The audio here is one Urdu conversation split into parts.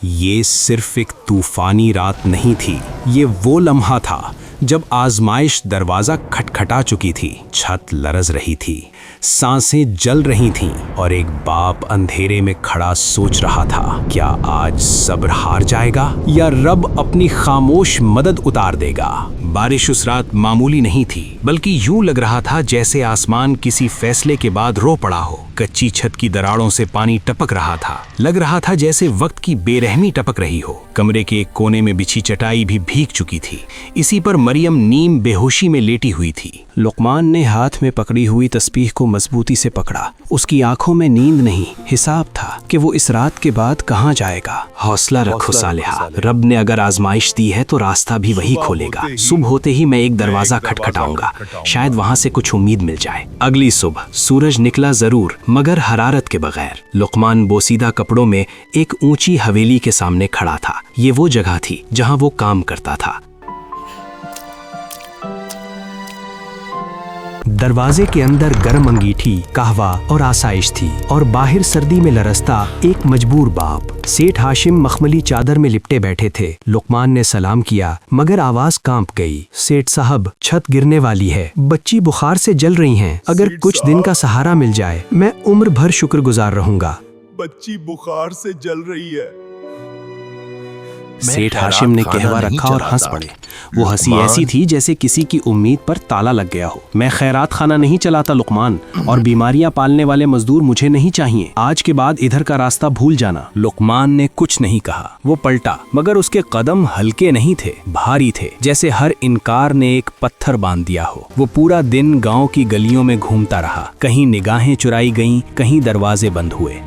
یہ صرف ایک طوفانی رات نہیں تھی، یہ وہ لمحہ تھا جب آزمائش دروازہ کھٹکھٹا چکی تھی، چھت لرز رہی تھی، سانسیں جل رہی تھیں، اور ایک باپ اندھیرے میں کھڑا سوچ رہا تھا، کیا آج صبر ہار جائے گا یا رب اپنی خاموش مدد اتار دے گا؟ بارش اس رات معمولی نہیں تھی، بلکہ یوں لگ رہا تھا جیسے آسمان کسی فیصلے کے بعد رو پڑا ہو۔ کچی چھت کی دراڑوں سے پانی ٹپک رہا تھا، لگ رہا تھا جیسے وقت کی بے رحمی ٹپک رہی ہو۔ کمرے کے ایک کونے میں بچھی چٹائی بھی بھیگ چکی تھی، اسی پر مریم نیم بے ہوشی میں لیٹی ہوئی تھی۔ لقمان نے ہاتھ میں پکڑی ہوئی تسبیح کو مضبوطی سے پکڑا۔ اس کی آنکھوں میں نیند نہیں، حساب تھا کہ وہ اس رات کے بعد کہاں جائے گا۔ حوصلہ رکھو صالحہ، رب نے اگر آزمائش دی ہے تو راستہ بھی وہی کھولے گا۔ صبح ہوتے ہی میں ایک دروازہ کھٹکھٹاؤں گا، شاید وہاں سے کچھ امید مل جائے۔ اگلی صبح سورج نکلا ضرور، مگر حرارت کے بغیر۔ لقمان بوسیدہ کپڑوں میں ایک اونچی حویلی کے سامنے کھڑا تھا۔ یہ وہ جگہ تھی جہاں وہ کام کرتا تھا۔ دروازے کے اندر گرم انگیٹھی، قہوہ اور آسائش تھی، اور باہر سردی میں لرزتا ایک مجبور باپ۔ سیٹھ ہاشم مخملی چادر میں لپٹے بیٹھے تھے۔ لقمان نے سلام کیا، مگر آواز کانپ گئی۔ سیٹھ صاحب، چھت گرنے والی ہے، بچی بخار سے جل رہی ہیں، اگر کچھ دن کا سہارا مل جائے میں عمر بھر شکر گزار رہوں گا۔ بچی بخار سے جل رہی ہے۔ سیٹھ ہاشم نے کہوا رکھا اور ہنس پڑے۔ وہ ہنسی ایسی تھی جیسے کسی کی امید پر تالا لگ گیا ہو۔ میں خیرات خانہ نہیں چلاتا لقمان، اور بیماریاں پالنے والے مزدور مجھے نہیں چاہیے۔ آج کے بعد ادھر کا راستہ بھول جانا۔ لقمان نے کچھ نہیں کہا۔ وہ پلٹا، مگر اس کے قدم ہلکے نہیں تھے، بھاری تھے، جیسے ہر انکار نے ایک پتھر باندھ دیا ہو۔ وہ پورا دن گاؤں کی گلیوں میں گھومتا رہا، کہیں نگاہیں چرائی گئیں، کہیں دروازے بند ہوئے۔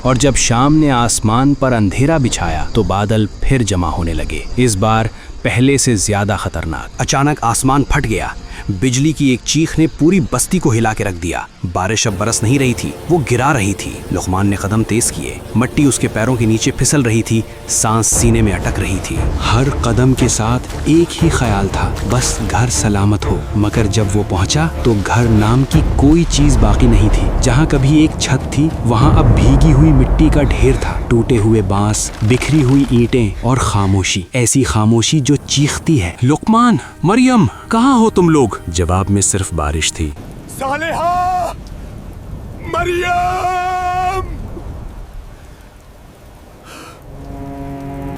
اور جب شام نے آسمان پر اندھیرا بچھایا تو بادل پھر جمع ہونے لگے، اس بار پہلے سے زیادہ خطرناک۔ اچانک آسمان پھٹ گیا، بجلی کی ایک چیخ نے پوری بستی کو ہلا کے رکھ دیا۔ بارش اب برس نہیں رہی تھی، وہ گرا رہی تھی۔ لقمان نے قدم تیز کیے، مٹی اس کے پیروں کے نیچے پھسل رہی تھی، سانس سینے میں اٹک رہی تھی۔ ہر قدم کے ساتھ ایک ہی خیال تھا، بس گھر سلامت ہو۔ مگر جب وہ پہنچا تو گھر نام کی کوئی چیز باقی نہیں تھی۔ جہاں کبھی ایک چھت تھی وہاں اب بھیگی ہوئی مٹی کا ڈھیر تھا، ٹوٹے ہوئے بانس، بکھری ہوئی اینٹیں، اور خاموشی، ایسی خاموشی جو چیختی ہے، لقمان، مریم، کہاں ہو تم لوگ؟ جواب میں صرف بارش تھی۔ صالحہ، مریم!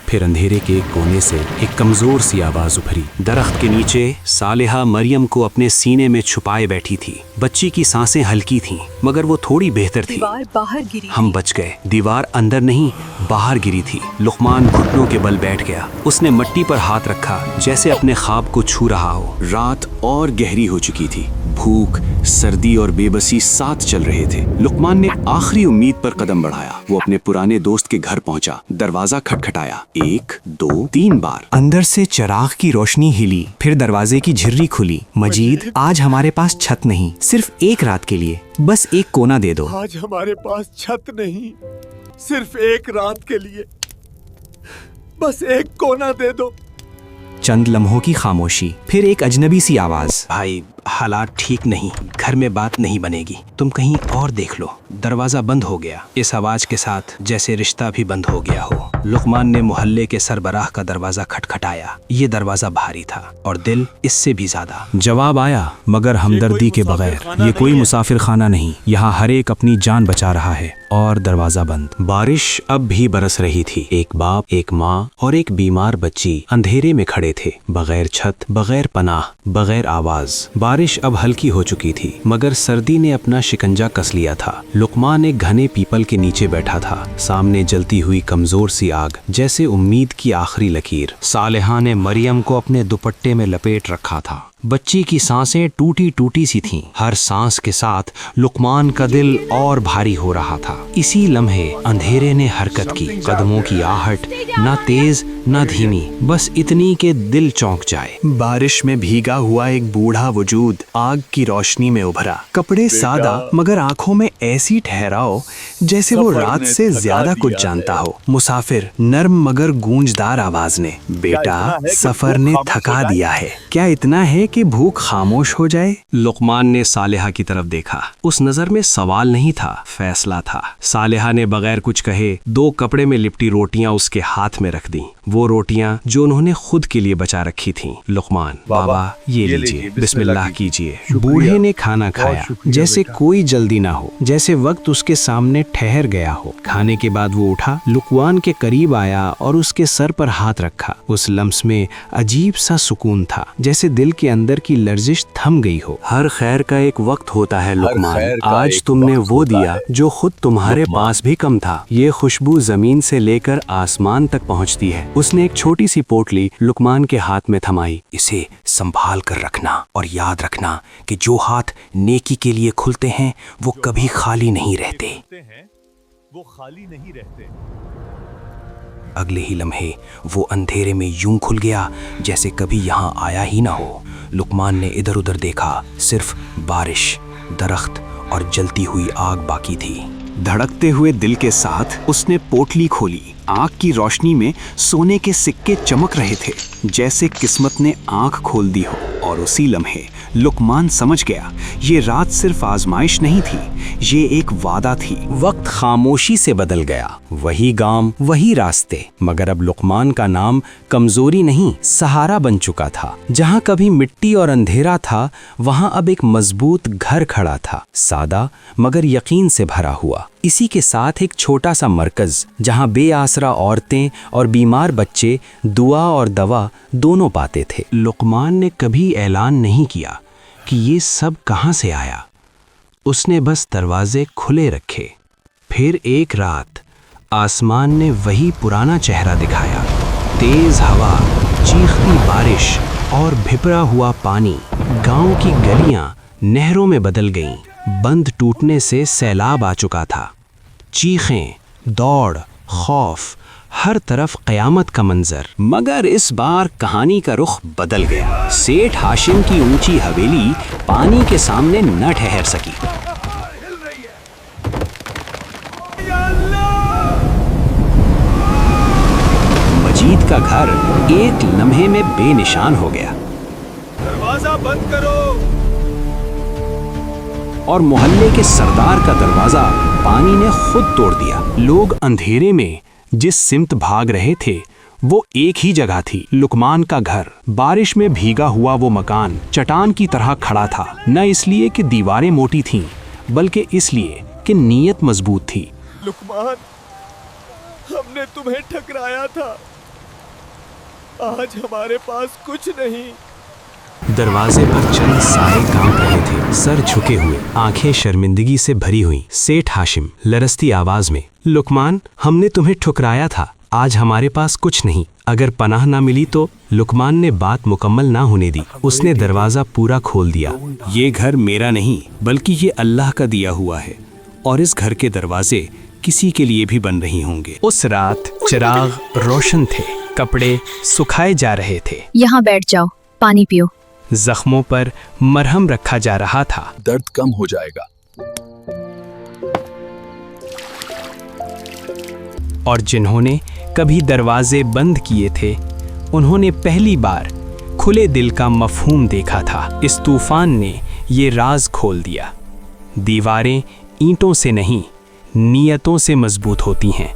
پھر اندھیرے کے ایک کونے سے ایک کمزور سی آواز ابھری۔ درخت کے نیچے صالحہ مریم کو اپنے سینے میں چھپائے بیٹھی تھی۔ بچی کی سانسیں ہلکی تھیں، مگر وہ تھوڑی بہتر تھی۔ دیوار باہر گری، ہم بچ گئے۔ دیوار اندر نہیں، باہر گری تھی۔ لقمان گھٹنوں کے بل بیٹھ گیا۔ اس نے مٹی پر ہاتھ رکھا جیسے اپنے خواب کو چھو رہا ہو۔ رات اور گہری ہو چکی تھی، بھوک، سردی اور بے بسی ساتھ چل رہے تھے۔ لقمان نے آخری امید پر قدم بڑھایا۔ وہ اپنے پرانے دوست کے گھر پہنچا، دروازہ کھٹکھٹایا، 1 2 3 بار۔ اندر سے چراغ کی روشنی ہلی، پھر دروازے کی جھرری کھلی۔ مجید، آج ہمارے پاس چھت نہیں، صرف ایک رات کے لیے، بس ایک کونا دے دو۔ آج ہمارے پاس چھت نہیں، صرف ایک رات کے لیے، بس ایک کونا دے دو۔ چند لمحوں کی خاموشی، پھر ایک اجنبی سی آواز، بھائی حالات ٹھیک نہیں، گھر میں بات نہیں بنے گی، تم کہیں اور دیکھ لو۔ دروازہ بند ہو گیا، اس آواز کے ساتھ جیسے رشتہ بھی بند ہو گیا ہو۔ لقمان نے محلے کے سربراہ کا دروازہ کھٹکھٹایا۔ یہ دروازہ بھاری تھا اور دل اس سے بھی زیادہ۔ جواب آیا، مگر ہمدردی کے بغیر۔ یہ کوئی مسافر خانہ نہیں، یہاں ہر ایک اپنی جان بچا رہا ہے۔ اور دروازہ بند۔ بارش اب بھی برس رہی تھی۔ ایک باپ، ایک ماں اور ایک بیمار بچی اندھیرے میں کھڑے تھے، بغیر چھت، بغیر پناہ، بغیر آواز۔ بارش اب ہلکی ہو چکی تھی، مگر سردی نے اپنا شکنجہ کس لیا تھا۔ لقمان ایک گھنے پیپل کے نیچے بیٹھا تھا، سامنے جلتی ہوئی کمزور سی آگ، جیسے امید کی آخری لکیر۔ صالحہ نے مریم کو اپنے دوپٹے میں لپیٹ رکھا تھا۔ بچی کی سانسیں ٹوٹی ٹوٹی سی تھیں، ہر سانس کے ساتھ لقمان کا دل اور بھاری ہو رہا تھا۔ اسی لمحے اندھیرے نے حرکت کی، قدموں کی آہٹ نہ تیز نہ دھیمی، بس اتنی کہ دل چونک جائے۔ بارش میں بھیگا ہوا ایک بوڑھا وجود آگ کی روشنی میں ابھرا، کپڑے سادہ مگر آنکھوں میں ایسی ٹھہراؤ جیسے وہ رات سے زیادہ کچھ جانتا ہو۔ مسافر، نرم مگر گونجدار آواز نے، بیٹا سفر نے تھکا دیا ہے، کیا اتنا ہے کہ بھوک خاموش ہو جائے؟ لقمان نے صالحہ کی طرف دیکھا۔ اس نظر میں سوال نہیں تھا، فیصلہ تھا۔ صالحہ نے بغیر کچھ کہے 2 کپڑے میں لپٹی روٹیاں اس کے ہاتھ میں رکھ دیں، وہ روٹیاں جو انہوں نے خود کے لیے بچا رکھی تھیں۔ لقمان، بابا یہ لیجئے، بسم اللہ کیجئے۔ بوڑھے نے کھانا کھایا جیسے کوئی جلدی نہ ہو، جیسے وقت اس کے سامنے ٹھہر گیا ہو۔ کھانے کے بعد وہ اٹھا، لقمان کے قریب آیا اور اس کے سر پر ہاتھ رکھا۔ اس لمس میں عجیب سا سکون تھا، جیسے دل کے اندر کی لرزش تھم گئی ہو۔ ہر خیر کا ایک وقت ہوتا ہے لقمان، آج تم نے وہ دیا جو خود تمہارے پاس بھی کم تھا۔ یہ خوشبو زمین سے لے کر آسمان تک پہنچتی ہے۔ اس نے ایک چھوٹی سی پوٹلی لقمان کے ہاتھ میں تھمائی۔ اسے سنبھال کر رکھنا اور یاد رکھنا کہ جو ہاتھ نیکی کے لیے کھلتے ہیں وہ کبھی خالی نہیں رہتے۔ اگلے ہی لمحے وہ اندھیرے میں یوں کھل گیا جیسے کبھی یہاں آیا ہی نہ ہو۔ لقمان نے ادھر ادھر دیکھا، صرف بارش، درخت اور جلتی ہوئی آگ باقی تھی۔ دھڑکتے ہوئے دل کے ساتھ اس نے پوٹلی کھولی۔ آگ کی روشنی میں سونے کے سکے چمک رہے تھے، جیسے قسمت نے آنکھ کھول دی ہو۔ اور اسی لمحے لقمان سمجھ گیا، یہ رات صرف آزمائش نہیں تھی، یہ ایک وعدہ تھی۔ وقت خاموشی سے بدل گیا، وہی گام، وہی راستے، مگر اب لقمان کا نام کمزوری نہیں، سہارا بن چکا تھا۔ جہاں کبھی مٹی اور اندھیرا تھا، وہاں اب ایک مضبوط گھر کھڑا تھا، سادہ مگر یقین سے بھرا ہوا۔ اسی کے ساتھ ایک چھوٹا سا مرکز، جہاں بے آسرا عورتیں اور بیمار بچے دعا اور دوا دونوں پاتے تھے۔ لقمان نے کبھی اعلان نہیں کیا کہ یہ سب کہاں سے آیا، اس نے بس دروازے کھلے رکھے۔ پھر ایک رات آسمان نے وہی پرانا چہرہ دکھایا، تیز ہوا، چیختی بارش اور بھپرا ہوا پانی۔ گاؤں کی گلیاں نہروں میں بدل گئیں، بند ٹوٹنے سے سیلاب آ چکا تھا۔ چیخیں، دوڑ، خوف، ہر طرف قیامت کا منظر۔ مگر اس بار کہانی کا رخ بدل گیا۔ سیٹھ ہاشم کی اونچی حویلی پانی کے سامنے نہ ٹھہر سکی۔ مجید کا گھر ایک لمحے میں بے نشان ہو گیا۔ دروازہ بند کرو۔ اور محلے کے سردار کا دروازہ پانی نے خود توڑ دیا۔ لوگ اندھیرے میں جس سمت بھاگ رہے تھے وہ ایک ہی جگہ تھی، لقمان کا گھر۔ بارش میں بھیگا ہوا وہ مکان چٹان کی طرح کھڑا تھا، نہ اس لیے کہ دیواریں موٹی تھیں، بلکہ اس لیے کہ نیت مضبوط تھی۔ لقمان، ہم نے تمہیں ٹھکرایا تھا، آج ہمارے پاس کچھ نہیں۔ دروازے پر چند سائے کانپ رہے تھے، سر جھکے ہوئے، آنکھیں شرمندگی سے بھری ہوئیں۔ سیٹھ ہاشم لرزتی آواز میں، لقمان، ہم نے تمہیں ٹھکرایا تھا، آج ہمارے پاس کچھ نہیں، اگر پناہ نہ ملی تو۔ لقمان نے بات مکمل نہ ہونے دی، اس نے دروازہ پورا کھول دیا۔ یہ گھر میرا نہیں بلکہ یہ اللہ کا دیا ہوا ہے، اور اس گھر کے دروازے کسی کے لیے بھی بند نہیں ہوں گے۔ اس رات چراغ روشن تھے، کپڑے سکھائے جا رہے تھے۔ یہاں بیٹھ جاؤ، پانی پیو۔ زخموں پر مرہم رکھا جا رہا تھا۔ درد کم ہو جائے گا۔ اور جنہوں نے کبھی دروازے بند کیے تھے، انہوں نے پہلی بار کھلے دل کا مفہوم دیکھا تھا۔ اس طوفان نے یہ راز کھول دیا، دیواریں اینٹوں سے نہیں، نیتوں سے مضبوط ہوتی ہیں۔